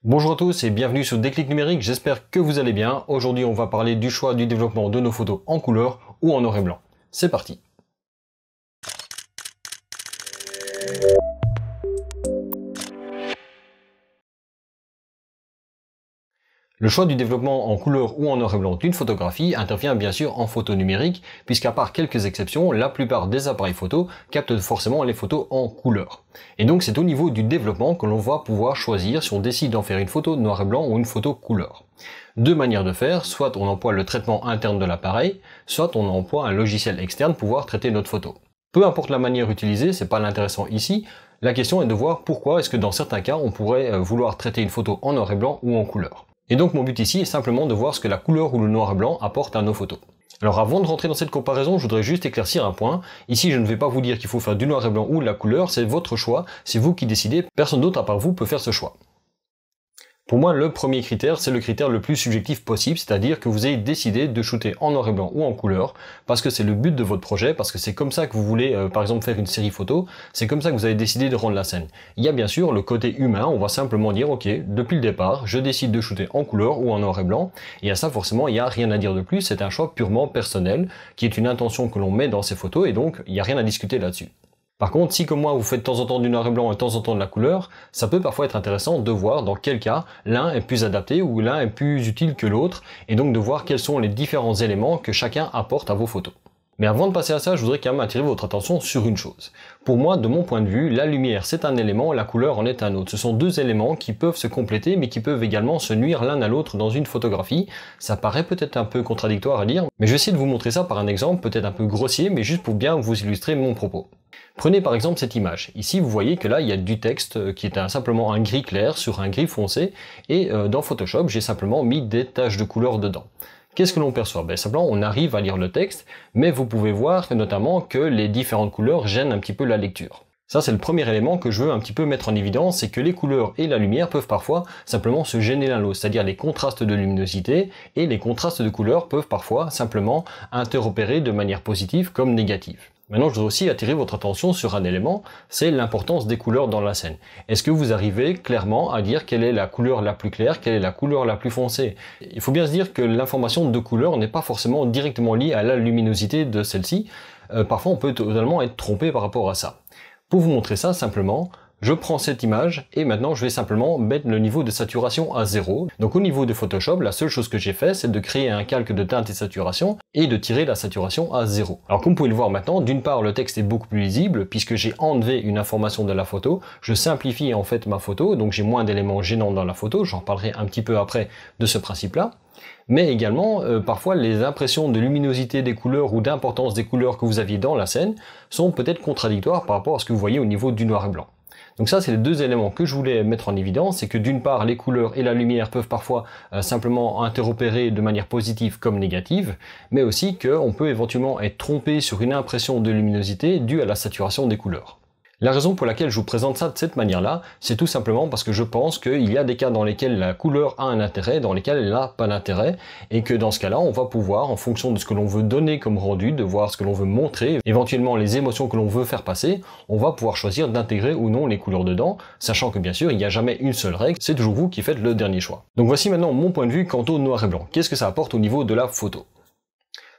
Bonjour à tous et bienvenue sur Déclic Numérique, j'espère que vous allez bien. Aujourd'hui on va parler du choix du développement de nos photos en couleur ou en noir et blanc. C'est parti. Le choix du développement en couleur ou en noir et blanc d'une photographie intervient bien sûr en photo numérique, puisqu'à part quelques exceptions, la plupart des appareils photo captent forcément les photos en couleur. Et donc c'est au niveau du développement que l'on va pouvoir choisir si on décide d'en faire une photo noir et blanc ou une photo couleur. Deux manières de faire, soit on emploie le traitement interne de l'appareil, soit on emploie un logiciel externe pour pouvoir traiter notre photo. Peu importe la manière utilisée, c'est pas l'intéressant ici, la question est de voir pourquoi est-ce que dans certains cas on pourrait vouloir traiter une photo en noir et blanc ou en couleur. Et donc mon but ici est simplement de voir ce que la couleur ou le noir et blanc apporte à nos photos. Alors avant de rentrer dans cette comparaison, je voudrais juste éclaircir un point. Ici je ne vais pas vous dire qu'il faut faire du noir et blanc ou de la couleur, c'est votre choix, c'est vous qui décidez, personne d'autre à part vous peut faire ce choix. Pour moi, le premier critère, c'est le critère le plus subjectif possible, c'est-à-dire que vous ayez décidé de shooter en noir et blanc ou en couleur, parce que c'est le but de votre projet, parce que c'est comme ça que vous voulez, par exemple, faire une série photo, c'est comme ça que vous avez décidé de rendre la scène. Il y a bien sûr le côté humain, on va simplement dire, ok, depuis le départ, je décide de shooter en couleur ou en noir et blanc, et à ça, forcément, il n'y a rien à dire de plus, c'est un choix purement personnel, qui est une intention que l'on met dans ces photos, et donc, il n'y a rien à discuter là-dessus. Par contre, si comme moi vous faites de temps en temps du noir et blanc et de temps en temps de la couleur, ça peut parfois être intéressant de voir dans quel cas l'un est plus adapté ou l'un est plus utile que l'autre, et donc de voir quels sont les différents éléments que chacun apporte à vos photos. Mais avant de passer à ça, je voudrais quand même attirer votre attention sur une chose. Pour moi, de mon point de vue, la lumière c'est un élément, la couleur en est un autre. Ce sont deux éléments qui peuvent se compléter, mais qui peuvent également se nuire l'un à l'autre dans une photographie. Ça paraît peut-être un peu contradictoire à dire, mais je vais essayer de vous montrer ça par un exemple, peut-être un peu grossier, mais juste pour bien vous illustrer mon propos. Prenez par exemple cette image. Ici, vous voyez que là, il y a du texte qui est simplement un gris clair sur un gris foncé, et dans Photoshop, j'ai simplement mis des taches de couleur dedans. Qu'est-ce que l'on perçoit? Simplement, on arrive à lire le texte, mais vous pouvez voir notamment que les différentes couleurs gênent un petit peu la lecture. Ça, c'est le premier élément que je veux un petit peu mettre en évidence, c'est que les couleurs et la lumière peuvent parfois simplement se gêner l'un l'autre, c'est-à-dire les contrastes de luminosité et les contrastes de couleurs peuvent parfois simplement interopérer de manière positive comme négative. Maintenant, je voudrais aussi attirer votre attention sur un élément, c'est l'importance des couleurs dans la scène. Est-ce que vous arrivez clairement à dire quelle est la couleur la plus claire, quelle est la couleur la plus foncée? Il faut bien se dire que l'information de couleur n'est pas forcément directement liée à la luminosité de celle-ci. Parfois, on peut totalement être trompé par rapport à ça. Pour vous montrer ça, simplement, je prends cette image et maintenant je vais simplement mettre le niveau de saturation à 0. Donc au niveau de Photoshop, la seule chose que j'ai fait, c'est de créer un calque de teinte et saturation et de tirer la saturation à 0. Alors comme vous pouvez le voir maintenant, d'une part le texte est beaucoup plus lisible puisque j'ai enlevé une information de la photo, je simplifie en fait ma photo, donc j'ai moins d'éléments gênants dans la photo, j'en parlerai un petit peu après de ce principe-là. Mais également, parfois les impressions de luminosité des couleurs ou d'importance des couleurs que vous aviez dans la scène sont peut-être contradictoires par rapport à ce que vous voyez au niveau du noir et blanc. Donc ça, c'est les deux éléments que je voulais mettre en évidence, c'est que d'une part, les couleurs et la lumière peuvent parfois simplement interopérer de manière positive comme négative, mais aussi qu'on peut éventuellement être trompé sur une impression de luminosité due à la saturation des couleurs. La raison pour laquelle je vous présente ça de cette manière-là, c'est tout simplement parce que je pense qu'il y a des cas dans lesquels la couleur a un intérêt, dans lesquels elle n'a pas d'intérêt, et que dans ce cas-là, on va pouvoir, en fonction de ce que l'on veut donner comme rendu, de voir ce que l'on veut montrer, éventuellement les émotions que l'on veut faire passer, on va pouvoir choisir d'intégrer ou non les couleurs dedans, sachant que bien sûr, il n'y a jamais une seule règle, c'est toujours vous qui faites le dernier choix. Donc voici maintenant mon point de vue quant au noir et blanc. Qu'est-ce que ça apporte au niveau de la photo ?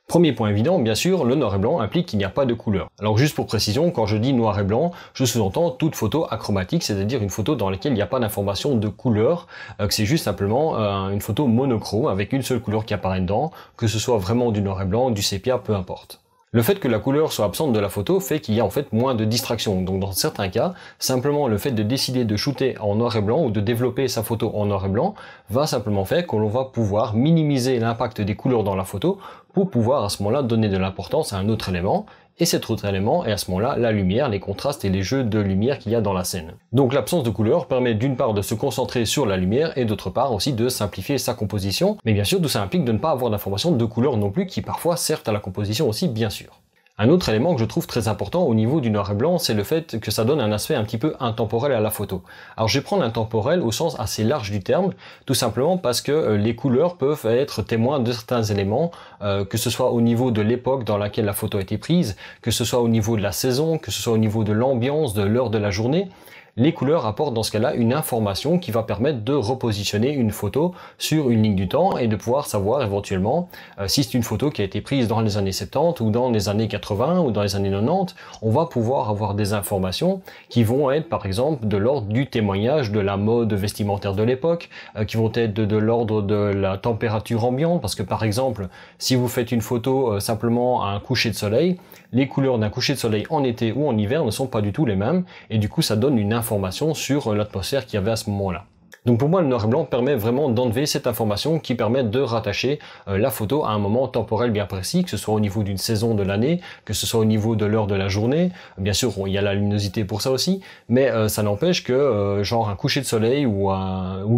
Premier point évident, bien sûr, le noir et blanc implique qu'il n'y a pas de couleur. Alors juste pour précision, quand je dis noir et blanc, je sous-entends toute photo achromatique, c'est-à-dire une photo dans laquelle il n'y a pas d'information de couleur, que c'est juste simplement une photo monochrome avec une seule couleur qui apparaît dedans, que ce soit vraiment du noir et blanc, du sépia, peu importe. Le fait que la couleur soit absente de la photo fait qu'il y a en fait moins de distraction. Donc dans certains cas, simplement le fait de décider de shooter en noir et blanc ou de développer sa photo en noir et blanc va simplement faire que l'on va pouvoir minimiser l'impact des couleurs dans la photo pour pouvoir à ce moment-là donner de l'importance à un autre élément. Et cet autre élément est à ce moment-là la lumière, les contrastes et les jeux de lumière qu'il y a dans la scène. Donc l'absence de couleur permet d'une part de se concentrer sur la lumière et d'autre part aussi de simplifier sa composition. Mais bien sûr, tout ça implique de ne pas avoir d'informations de couleur non plus qui parfois servent à la composition aussi bien sûr. Un autre élément que je trouve très important au niveau du noir et blanc, c'est le fait que ça donne un aspect un petit peu intemporel à la photo. Alors je vais prendre intemporel au sens assez large du terme, tout simplement parce que les couleurs peuvent être témoins de certains éléments, que ce soit au niveau de l'époque dans laquelle la photo a été prise, que ce soit au niveau de la saison, que ce soit au niveau de l'ambiance, de l'heure de la journée. les couleurs apportent dans ce cas-là une information qui va permettre de repositionner une photo sur une ligne du temps et de pouvoir savoir éventuellement si c'est une photo qui a été prise dans les années 70 ou dans les années 80 ou dans les années 90, on va pouvoir avoir des informations qui vont être par exemple de l'ordre du témoignage de la mode vestimentaire de l'époque, qui vont être de l'ordre de la température ambiante, parce que par exemple si vous faites une photo simplement à un coucher de soleil, les couleurs d'un coucher de soleil en été ou en hiver ne sont pas du tout les mêmes et du coup ça donne une information sur l'atmosphère qu'il y avait à ce moment-là. Donc pour moi, le noir et blanc permet vraiment d'enlever cette information qui permet de rattacher la photo à un moment temporel bien précis, que ce soit au niveau d'une saison de l'année, que ce soit au niveau de l'heure de la journée. Bien sûr, il y a la luminosité pour ça aussi, mais ça n'empêche que genre un coucher de soleil ou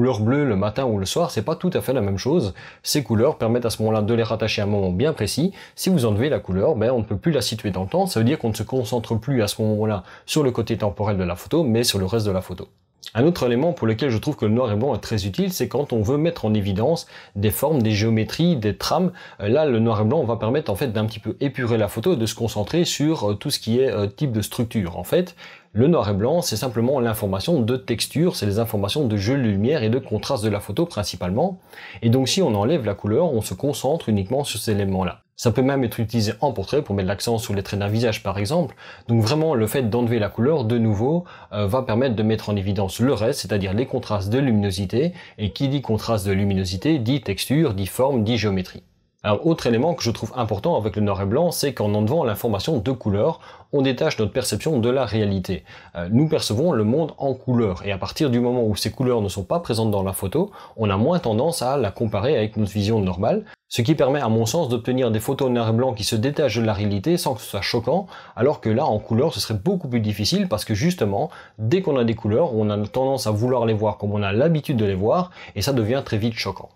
l'heure bleue le matin ou le soir, c'est pas tout à fait la même chose. Ces couleurs permettent à ce moment-là de les rattacher à un moment bien précis. Si vous enlevez la couleur, on ne peut plus la situer dans le temps. Ça veut dire qu'on ne se concentre plus à ce moment-là sur le côté temporel de la photo, mais sur le reste de la photo. Un autre élément pour lequel je trouve que le noir et blanc est très utile, c'est quand on veut mettre en évidence des formes, des géométries, des trames. Là, le noir et blanc va permettre en fait d'un petit peu épurer la photo et de se concentrer sur tout ce qui est type de structure. En fait, le noir et blanc, c'est simplement l'information de texture, c'est les informations de jeu de lumière et de contraste de la photo principalement. Et donc si on enlève la couleur, on se concentre uniquement sur ces éléments-là. Ça peut même être utilisé en portrait pour mettre l'accent sur les traits d'un visage par exemple. Donc vraiment le fait d'enlever la couleur de nouveau va permettre de mettre en évidence le reste, c'est-à-dire les contrastes de luminosité. Et qui dit contraste de luminosité dit texture, dit forme, dit géométrie. Alors, autre élément que je trouve important avec le noir et blanc, c'est qu'en enlevant l'information de couleur, on détache notre perception de la réalité. Nous percevons le monde en couleur, et à partir du moment où ces couleurs ne sont pas présentes dans la photo, on a moins tendance à la comparer avec notre vision normale, ce qui permet à mon sens d'obtenir des photos noir et blanc qui se détachent de la réalité sans que ce soit choquant, alors que là, en couleur, ce serait beaucoup plus difficile parce que justement, dès qu'on a des couleurs, on a tendance à vouloir les voir comme on a l'habitude de les voir, et ça devient très vite choquant.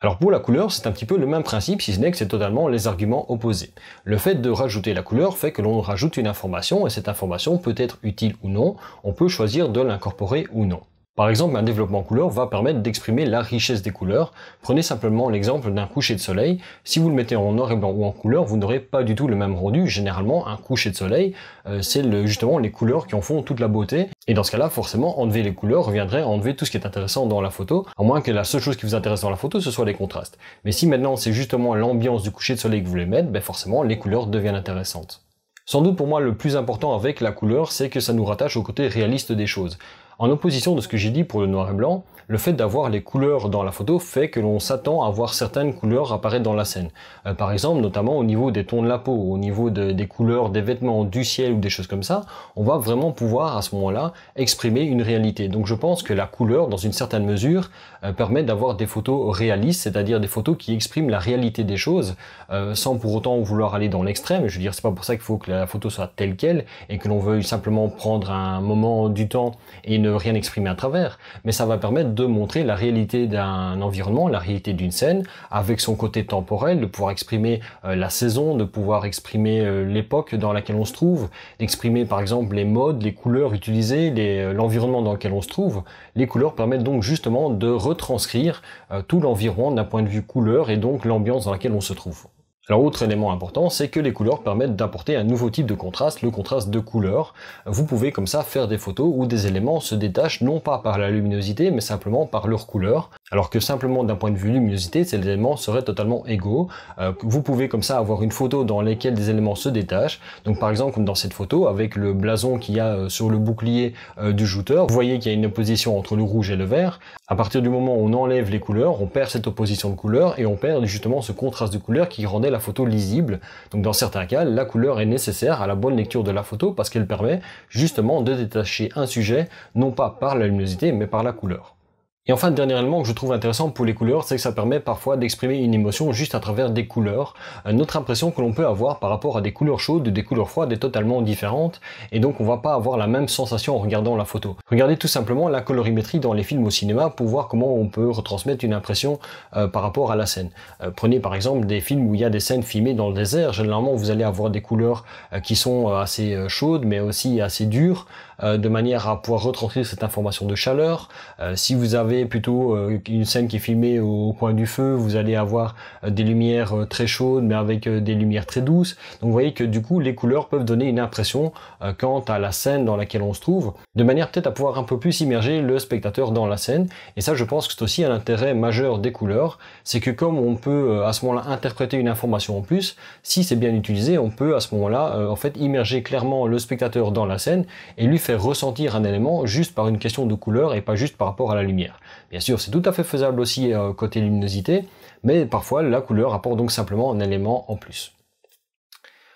Alors pour la couleur, c'est un petit peu le même principe, si ce n'est que c'est totalement les arguments opposés. Le fait de rajouter la couleur fait que l'on rajoute une information, et cette information peut être utile ou non, on peut choisir de l'incorporer ou non. Par exemple, un développement couleur va permettre d'exprimer la richesse des couleurs. Prenez simplement l'exemple d'un coucher de soleil. Si vous le mettez en noir et blanc ou en couleur, vous n'aurez pas du tout le même rendu. Généralement, un coucher de soleil, c'est justement les couleurs qui en font toute la beauté. Et dans ce cas-là, forcément, enlever les couleurs reviendrait à enlever tout ce qui est intéressant dans la photo, à moins que la seule chose qui vous intéresse dans la photo, ce soit les contrastes. Mais si maintenant c'est justement l'ambiance du coucher de soleil que vous voulez mettre, forcément, les couleurs deviennent intéressantes. Sans doute pour moi, le plus important avec la couleur, c'est que ça nous rattache au côté réaliste des choses. En opposition de ce que j'ai dit pour le noir et blanc, le fait d'avoir les couleurs dans la photo fait que l'on s'attend à voir certaines couleurs apparaître dans la scène. Par exemple, notamment au niveau des tons de la peau, au niveau des couleurs des vêtements, du ciel ou des choses comme ça, on va vraiment pouvoir à ce moment-là exprimer une réalité. Donc je pense que la couleur, dans une certaine mesure, permet d'avoir des photos réalistes, c'est-à-dire des photos qui expriment la réalité des choses, sans pour autant vouloir aller dans l'extrême. Je veux dire, c'est pas pour ça qu'il faut que la photo soit telle quelle et que l'on veuille simplement prendre un moment du temps et ne rien exprimer à travers, mais ça va permettre de montrer la réalité d'un environnement, la réalité d'une scène, avec son côté temporel, de pouvoir exprimer la saison, de pouvoir exprimer l'époque dans laquelle on se trouve, d'exprimer par exemple les modes, les couleurs utilisées, l'environnement dans lequel on se trouve. Les couleurs permettent donc justement de retranscrire tout l'environnement d'un point de vue couleur et donc l'ambiance dans laquelle on se trouve. Alors, autre élément important, c'est que les couleurs permettent d'apporter un nouveau type de contraste, le contraste de couleur. Vous pouvez comme ça faire des photos où des éléments se détachent non pas par la luminosité, mais simplement par leur couleur. Alors que simplement d'un point de vue luminosité, ces éléments seraient totalement égaux. Vous pouvez comme ça avoir une photo dans laquelle des éléments se détachent. Donc par exemple, comme dans cette photo, avec le blason qu'il y a sur le bouclier du jouteur, vous voyez qu'il y a une opposition entre le rouge et le vert. À partir du moment où on enlève les couleurs, on perd cette opposition de couleurs et on perd justement ce contraste de couleurs qui rendait la photo lisible. Donc dans certains cas, la couleur est nécessaire à la bonne lecture de la photo parce qu'elle permet justement de détacher un sujet, non pas par la luminosité, mais par la couleur. Et enfin, le dernier élément que je trouve intéressant pour les couleurs, c'est que ça permet parfois d'exprimer une émotion juste à travers des couleurs. Notre impression que l'on peut avoir par rapport à des couleurs chaudes ou des couleurs froides est totalement différente, et donc on va pas avoir la même sensation en regardant la photo. Regardez tout simplement la colorimétrie dans les films au cinéma pour voir comment on peut retransmettre une impression par rapport à la scène. Prenez par exemple des films où il y a des scènes filmées dans le désert, généralement vous allez avoir des couleurs qui sont assez chaudes mais aussi assez dures. de manière à pouvoir retranscrire cette information de chaleur. Si vous avez plutôt une scène qui est filmée au coin du feu, vous allez avoir des lumières très chaudes mais avec des lumières très douces. Donc vous voyez que du coup les couleurs peuvent donner une impression quant à la scène dans laquelle on se trouve, de manière peut-être à pouvoir un peu plus immerger le spectateur dans la scène. Et ça, je pense que c'est aussi un intérêt majeur des couleurs, c'est que comme on peut à ce moment-là interpréter une information en plus, si c'est bien utilisé, on peut à ce moment-là en fait immerger clairement le spectateur dans la scène et lui faire ressentir un élément juste par une question de couleur et pas juste par rapport à la lumière. Bien sûr, c'est tout à fait faisable aussi côté luminosité, mais parfois la couleur apporte donc simplement un élément en plus.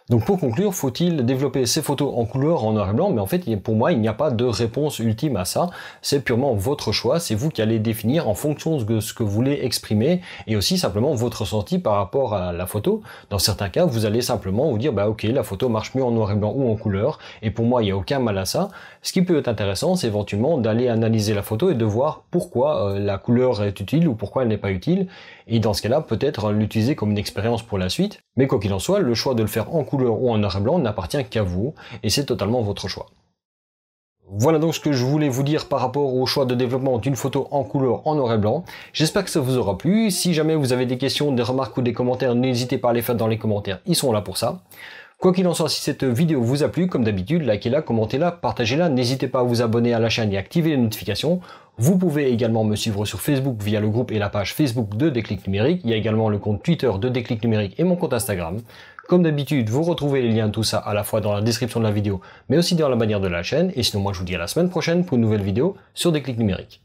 Donc pour conclure, faut-il développer ces photos en couleur, en noir et blanc? Mais en fait, pour moi, il n'y a pas de réponse ultime à ça. C'est purement votre choix. C'est vous qui allez définir en fonction de ce que vous voulez exprimer et aussi simplement votre ressenti par rapport à la photo. Dans certains cas, vous allez simplement vous dire, bah ok, la photo marche mieux en noir et blanc ou en couleur. Et pour moi, il n'y a aucun mal à ça. Ce qui peut être intéressant, c'est éventuellement d'aller analyser la photo et de voir pourquoi la couleur est utile ou pourquoi elle n'est pas utile. Et dans ce cas-là, peut-être l'utiliser comme une expérience pour la suite. Mais quoi qu'il en soit, le choix de le faire en couleur ou en noir et blanc n'appartient qu'à vous, et c'est totalement votre choix. Voilà donc ce que je voulais vous dire par rapport au choix de développement d'une photo en couleur en noir et blanc. J'espère que ça vous aura plu. Si jamais vous avez des questions, des remarques ou des commentaires, n'hésitez pas à les faire dans les commentaires, ils sont là pour ça. Quoi qu'il en soit, si cette vidéo vous a plu, comme d'habitude, likez-la, commentez-la, partagez-la, n'hésitez pas à vous abonner à la chaîne et activer les notifications. Vous pouvez également me suivre sur Facebook via le groupe et la page Facebook de Déclic Numérique. Il y a également le compte Twitter de Déclic Numérique et mon compte Instagram. Comme d'habitude, vous retrouvez les liens de tout ça à la fois dans la description de la vidéo, mais aussi dans la bannière de la chaîne. Et sinon, moi je vous dis à la semaine prochaine pour une nouvelle vidéo sur Déclic Numérique.